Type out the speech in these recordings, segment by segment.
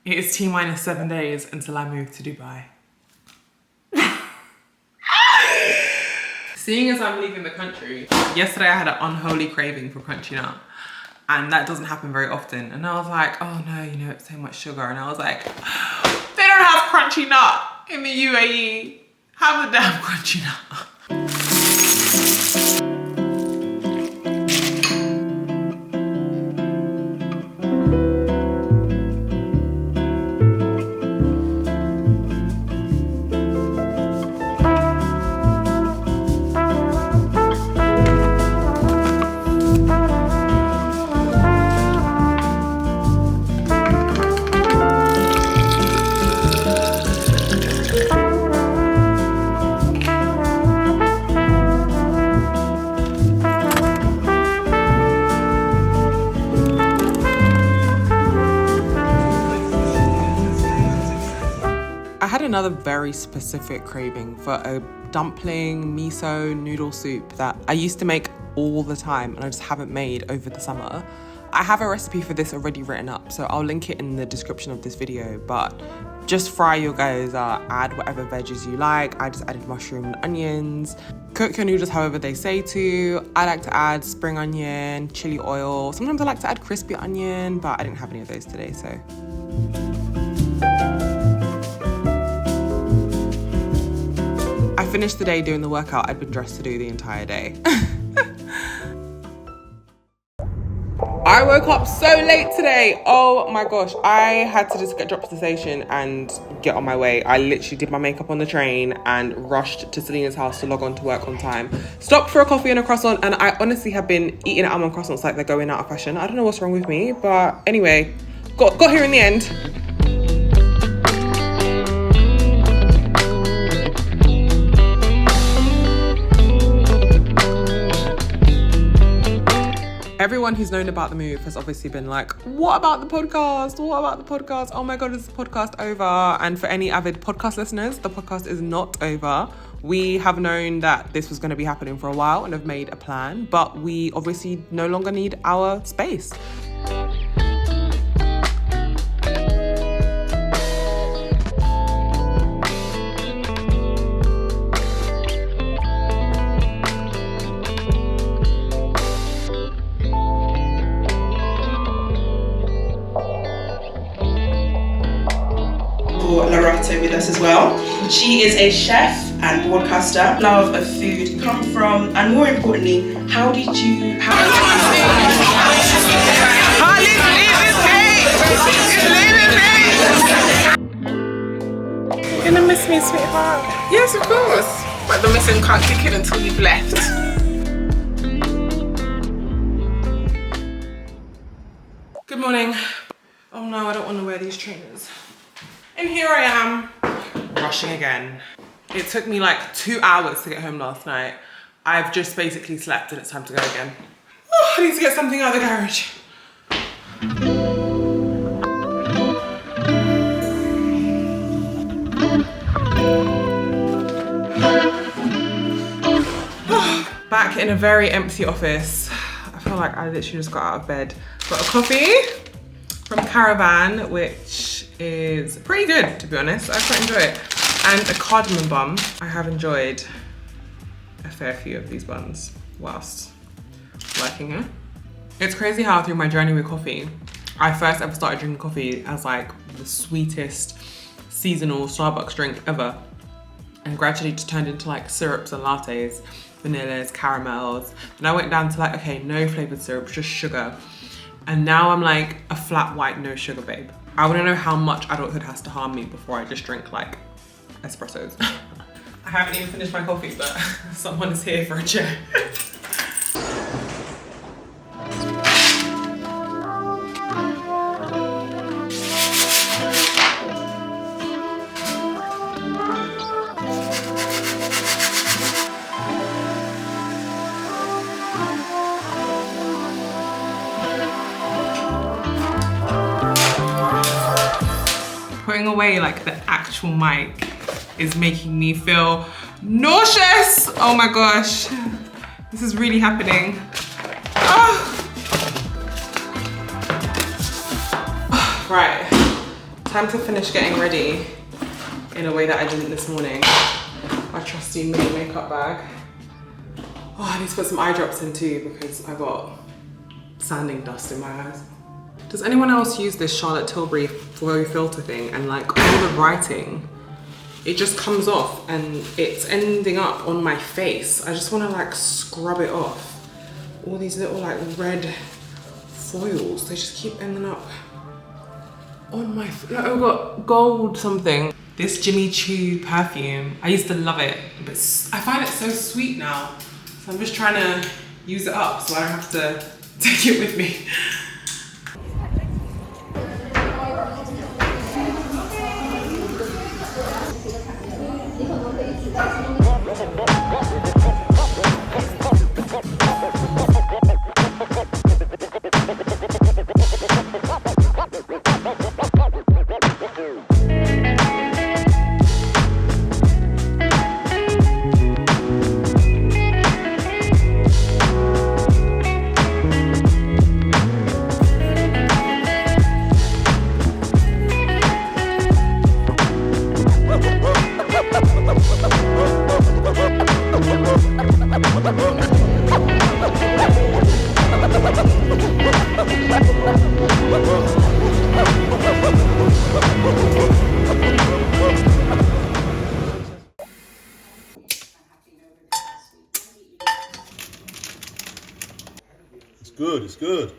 It is T-minus 7 days until I move to Dubai. Seeing as I'm leaving the country, yesterday I had an unholy craving for crunchy nut. And that doesn't happen very often. And I was like, oh no, you know, it's so much sugar. And I was like, they don't have crunchy nut in the UAE. Have the damn crunchy nut. I had another very specific craving for a dumpling miso noodle soup that I used to make all the time and I just haven't made over the summer. I have a recipe for this already written up, so I'll link it in the description of this video, but just fry your gyoza, add whatever veggies you like. I just added mushroom and onions. Cook your noodles however they say to. I like to add spring onion, chili oil. Sometimes I like to add crispy onion, but I didn't have any of those today, so. I finished the day doing the workout I'd been dressed to do the entire day. I woke up so late today. Oh my gosh. I had to just get dropped to the station and get on my way. I literally did my makeup on the train and rushed to Selena's house to log on to work on time. Stopped for a coffee and a croissant, and I honestly have been eating almond croissants like they're going out of fashion. I don't know what's wrong with me, but anyway, got here in the end. Everyone who's known about the move has obviously been like, what about the podcast? What about the podcast? Oh my God, is the podcast over? And for any avid podcast listeners, the podcast is not over. We have known that this was going to be happening for a while and have made a plan, but we obviously no longer need our space. With us as well. She is a chef and broadcaster. Love of food come from, and more importantly, how did you? You're gonna miss me, sweetheart? Yes, of course. But the missing can't kick in until you've left. Good morning. Oh no, I don't want to wear these trainers. And here I am, rushing again. It took me like 2 hours to get home last night. I've just basically slept and it's time to go again. Oh, I need to get something out of the garage. Back in a very empty office. I feel like I literally just got out of bed. Got a coffee from Caravan, which is pretty good, to be honest. I quite enjoy it. And a cardamom bun. I have enjoyed a fair few of these buns whilst working here. It's crazy how through my journey with coffee, I first ever started drinking coffee as like the sweetest seasonal Starbucks drink ever. And gradually just turned into like syrups and lattes, vanillas, caramels. And I went down to like, okay, no flavored syrups, just sugar. And now I'm like a flat white, no sugar babe. I want to know how much adulthood has to harm me before I just drink like espressos. I haven't even finished my coffee, but someone is here for a chair. Putting away like the actual mic is making me feel nauseous. Oh my gosh, this is really happening. Oh. Right, Time to finish getting ready in a way that I didn't this morning. My trusty mini makeup bag. Oh, I need to put some eye drops in too because I got sanding dust in my eyes. Does anyone else use this Charlotte Tilbury foil filter thing, and like all the writing, it just comes off and it's ending up on my face. I just want to like scrub it off. All these little like red foils, they just keep ending up on my face. Like, I've got gold something. This Jimmy Choo perfume, I used to love it, but I find it so sweet now. So I'm just trying to use it up so I don't have to take it with me. It's good.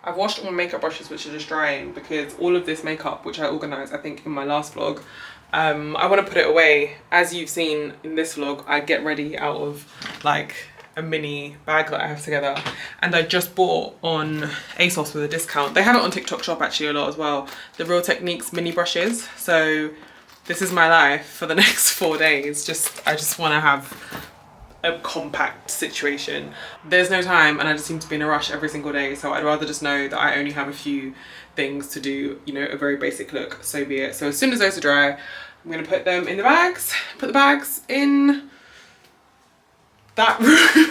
I've washed all my makeup brushes, which are just drying, because all of this makeup, which I organised I think in my last vlog, I want to put it away. As you've seen in this vlog, I get ready out of like a mini bag that I have together, and I just bought on ASOS with a discount. They have it on TikTok shop actually a lot as well, the Real Techniques mini brushes. So this is my life for the next 4 days. I just want to have a compact situation. There's no time and I just seem to be in a rush every single day, so I'd rather just know that I only have a few things to do, you know, a very basic look, so be it. So as soon as those are dry, I'm gonna put them in the bags, put the bags in that room.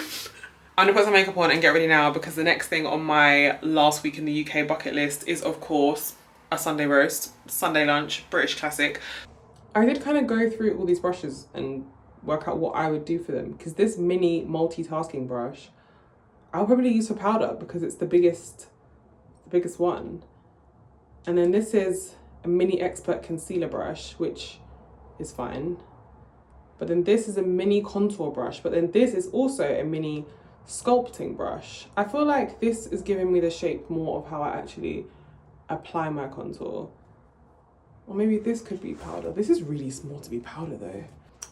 I'm gonna put some makeup on and get ready now, because the next thing on my last week in the UK bucket list is of course a Sunday roast, Sunday lunch, British classic. I did kind of go through all these brushes and work out what I would do for them, because this mini multitasking brush I'll probably use for powder because it's the biggest one. And then this is a mini expert concealer brush, which is fine. But then this is a mini contour brush, but then this is also a mini sculpting brush. I feel like this is giving me the shape more of how I actually apply my contour. Or maybe this could be powder. This is really small to be powder though.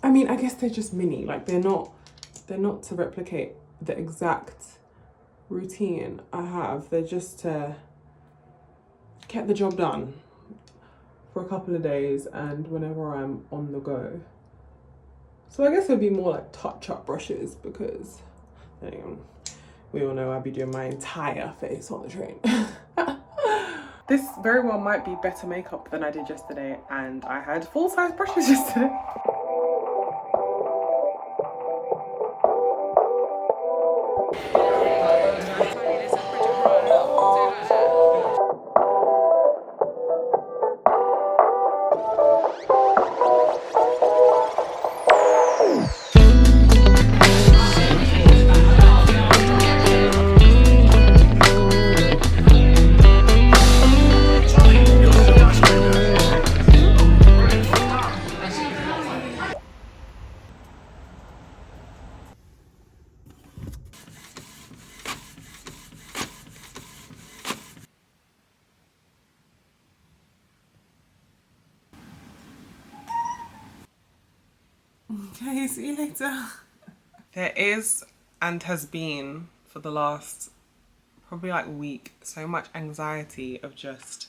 I mean, I guess they're just mini, like they're not to replicate the exact routine I have. They're just to get the job done for a couple of days and whenever I'm on the go. So I guess it'd be more like touch-up brushes, because we all know I'll be doing my entire face on the train. This very well might be better makeup than I did yesterday, and I had full-size brushes yesterday. Okay, see you later. There is and has been for the last probably like week so much anxiety of just,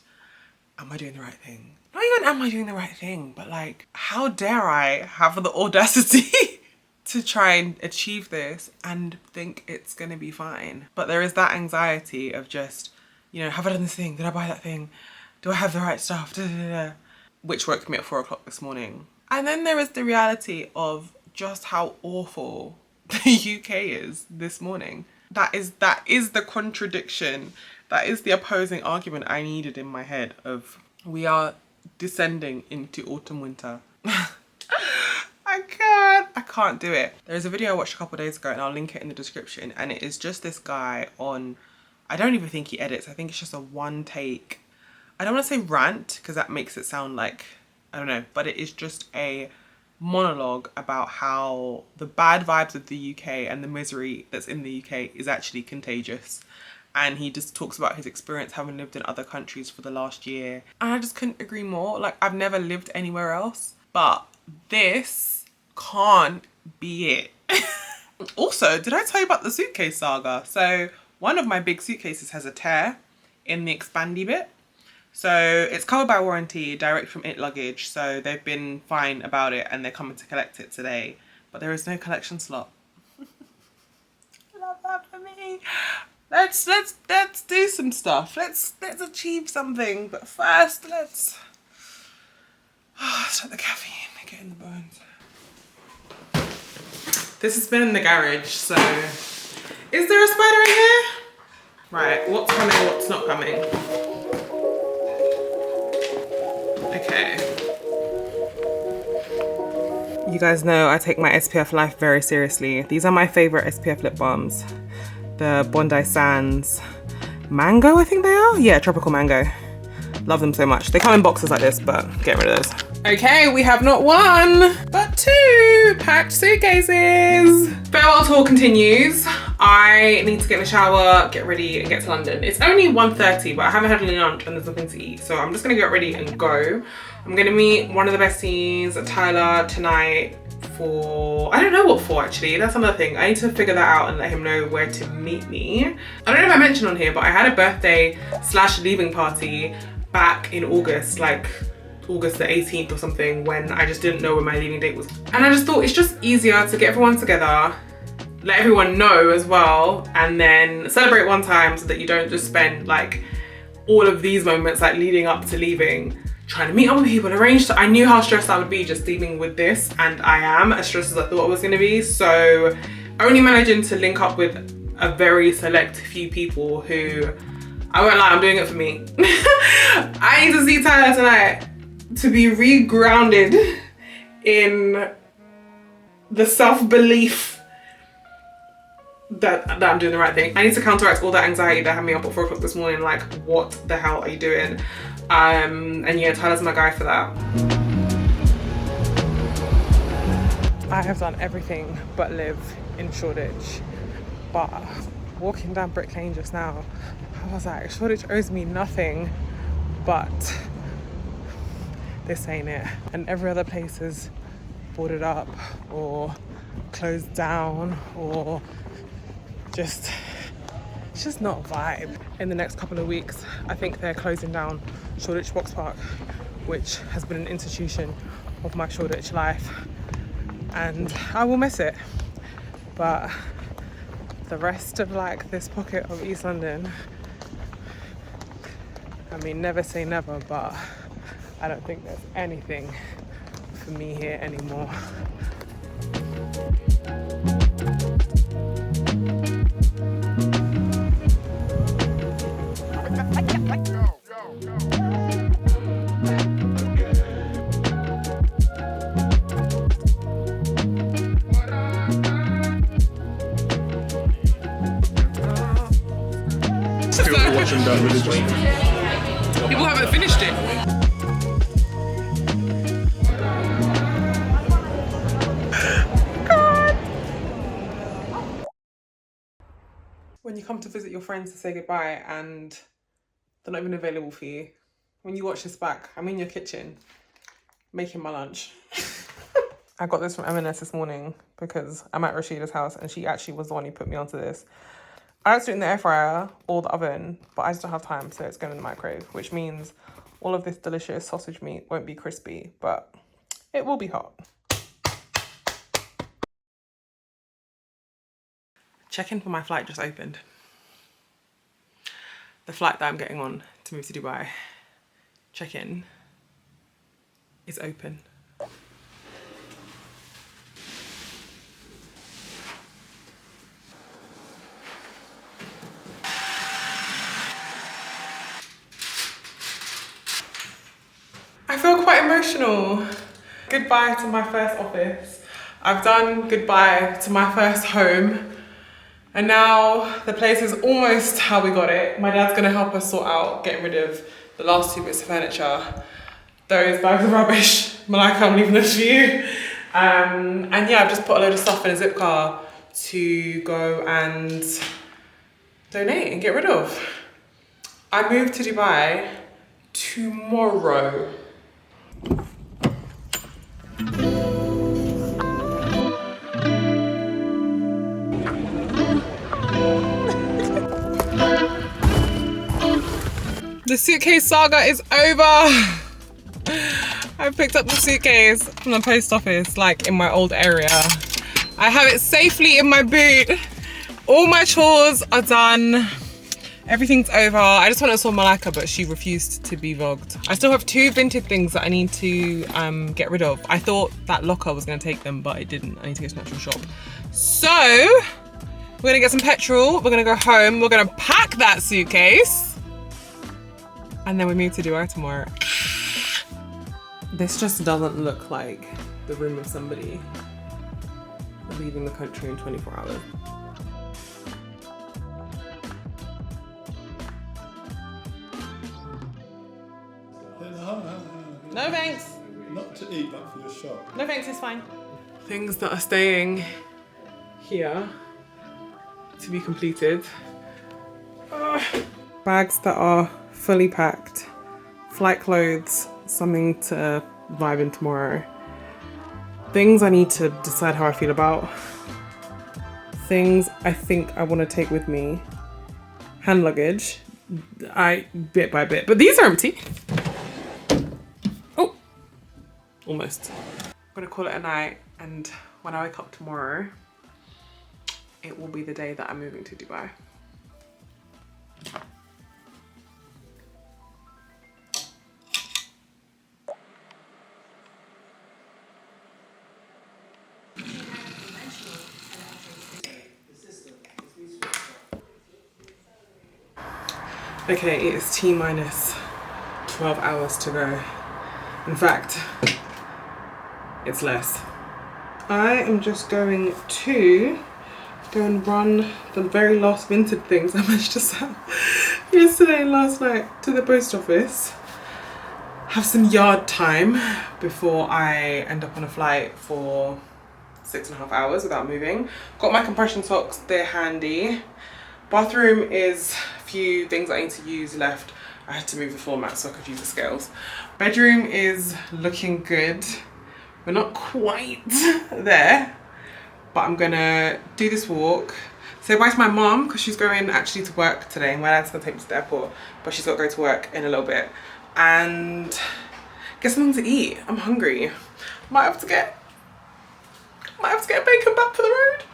am I doing the right thing? Not even am I doing the right thing, but like, how dare I have the audacity to try and achieve this and think it's gonna be fine. But there is that anxiety of just, you know, have I done this thing? Did I buy that thing? Do I have the right stuff? Da, da, da. Which woke me at 4 o'clock this morning. And then there is the reality of just how awful the UK is this morning. That is the contradiction. That is the opposing argument I needed in my head of we are descending into autumn winter. I can't do it. There's a video I watched a couple of days ago and I'll link it in the description, and it is just this guy on, I don't even think he edits, I think it's just a one take, I don't want to say rant because that makes it sound like, I don't know, but it is just a monologue about how the bad vibes of the UK and the misery that's in the UK is actually contagious. And he just talks about his experience having lived in other countries for the last year. And I just couldn't agree more. Like, I've never lived anywhere else, but this can't be it. Also, did I tell you about the suitcase saga? So one of my big suitcases has a tear in the expandy bit. So it's covered by warranty, direct from It Luggage. So they've been fine about it and they're coming to collect it today. But there is no collection slot. Love that for me. Let's do some stuff. Let's achieve something. But first, let's let the caffeine get in the bones. This has been in the garage, so is there a spider in here? Right, what's coming, what's not coming? Okay. You guys know I take my SPF life very seriously. These are my favorite SPF lip balms. The Bondi Sands Mango, I think they are? Yeah, tropical mango. Love them so much. They come in boxes like this, but get rid of those. Okay, we have not one, but two packed suitcases. Farewell tour continues. I need to get in the shower, get ready, and get to London. It's only 1:30, but I haven't had any lunch and there's nothing to eat. So I'm just gonna get ready and go. I'm gonna meet one of the besties, Tyler, tonight for, I don't know what for actually, that's another thing. I need to figure that out and let him know where to meet me. I don't know if I mentioned on here, but I had a birthday / leaving party back in August, like August the 18th or something, when I just didn't know when my leaving date was. And I just thought it's just easier to get everyone together, let everyone know as well, and then celebrate one time so that you don't just spend like all of these moments like leading up to leaving trying to meet other people, arrange. I knew how stressed I would be just dealing with this, and I am as stressed as I thought I was gonna be. So only managing to link up with a very select few people who, I won't lie, I'm doing it for me. I need to see Tyler tonight to be re-grounded in the self-belief that I'm doing the right thing. I need to counteract all that anxiety that had me up at 4 o'clock this morning, like, what the hell are you doing? And yeah, Tyler's my guy for that. I have done everything but live in Shoreditch, but walking down Brick Lane just now, I was like, Shoreditch owes me nothing, but this ain't it. And every other place is boarded up or closed down, or it's just not a vibe. In the next couple of weeks, I think they're closing down Shoreditch Box Park, which has been an institution of my Shoreditch life, and I will miss it. But the rest of like this pocket of East London, I mean, never say never, but I don't think there's anything for me here anymore. Still watching that religion. People haven't finished it. God. When you come to visit your friends to say goodbye and they're not even available for you, when you watch this back, I'm in your kitchen making my lunch. I got this from M&S this morning because I'm at Rashida's house and she actually was the one who put me onto this. I don't do it in the air fryer or the oven, but I just don't have time, so it's going in the microwave, which means all of this delicious sausage meat won't be crispy, but it will be hot. Check-in for my flight just opened. The flight that I'm getting on to move to Dubai, check-in is open. I feel quite emotional. Goodbye to my first office. I've done goodbye to my first home. And now the place is almost how we got it. My dad's gonna help us sort out getting rid of the last 2 bits of furniture. Those bags of rubbish, Malika, I'm leaving this for you. And yeah, I've just put a load of stuff in a zip car to go and donate and get rid of. I move to Dubai tomorrow. The suitcase saga is over. I picked up the suitcase from the post office, like in my old area. I have it safely in my boot. All my chores are done. Everything's over. I just went and saw Malika, but she refused to be vlogged. I still have 2 vintage things that I need to get rid of. I thought that locker was gonna take them, but it didn't. I need to go to an actual shop. So, we're gonna get some petrol. We're gonna go home. We're gonna pack that suitcase. And then we move to Dubai tomorrow. This just doesn't look like the room of somebody leaving the country in 24 hours. No thanks. Not to eat, but for your shop. No thanks, it's fine. Things that are staying here to be completed. Bags that are fully packed. Flight clothes, something to vibe in tomorrow. Things I need to decide how I feel about. Things I think I want to take with me. Hand luggage. Bit by bit. But these are empty. Oh, almost. I'm gonna call it a night, and when I wake up tomorrow, it will be the day that I'm moving to Dubai. Okay, it is T-minus 12 hours to go. In fact, it's less. I am just going to go and run the very last vintage things I managed to sell yesterday and last night to the post office. Have some yard time before I end up on a flight for 6.5 hours without moving. Got my compression socks, they're handy. Bathroom is a few things I need to use left. I had to move the floor mat so I could use the scales. Bedroom is looking good. We're not quite there, but I'm gonna do this walk. Say bye to my mom because she's going actually to work today. My dad's gonna take me to the airport, but she's got to go to work in a little bit. And get something to eat. I'm hungry. Might have to get bacon back for the road.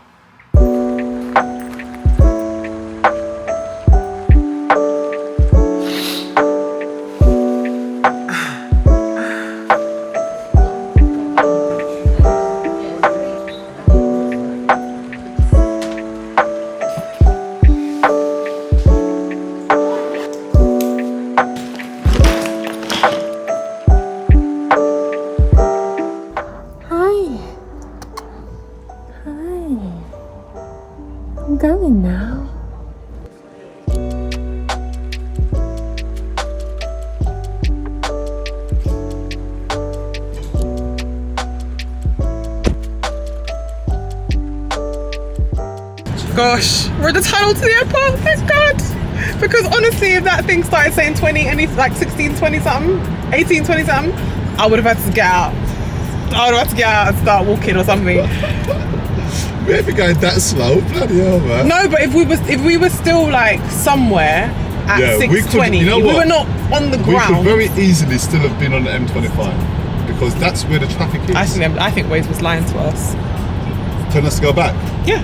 I'm going now. Gosh, we're at the tunnel to the airport, thank God. Because honestly, if that thing started saying 20, and it's like 16, 20 something, 18, 20 something, I would have had to get out. I would have had to get out and start walking or something. We're ever going that slow? Bloody hell, man. No, but if we were still like somewhere at 6:20, you know we what? were not on the We could ground. very easily still have been on the M25 because that's where the traffic is. I think Waze was lying to us. Telling us to go back. Yeah,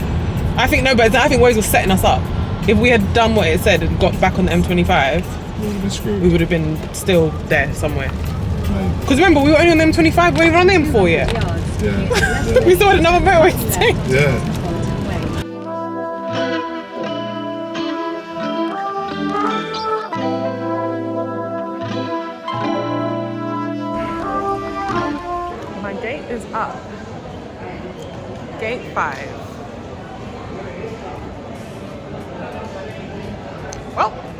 I think Waze was setting us up. If we had done what it said and got back on the M25, we would have been still there somewhere. Because remember, we were only on the M25, we weren't even on the M4 yet. Yeah. We still had another motorway to take. Yeah. is up. Gate 5. Well,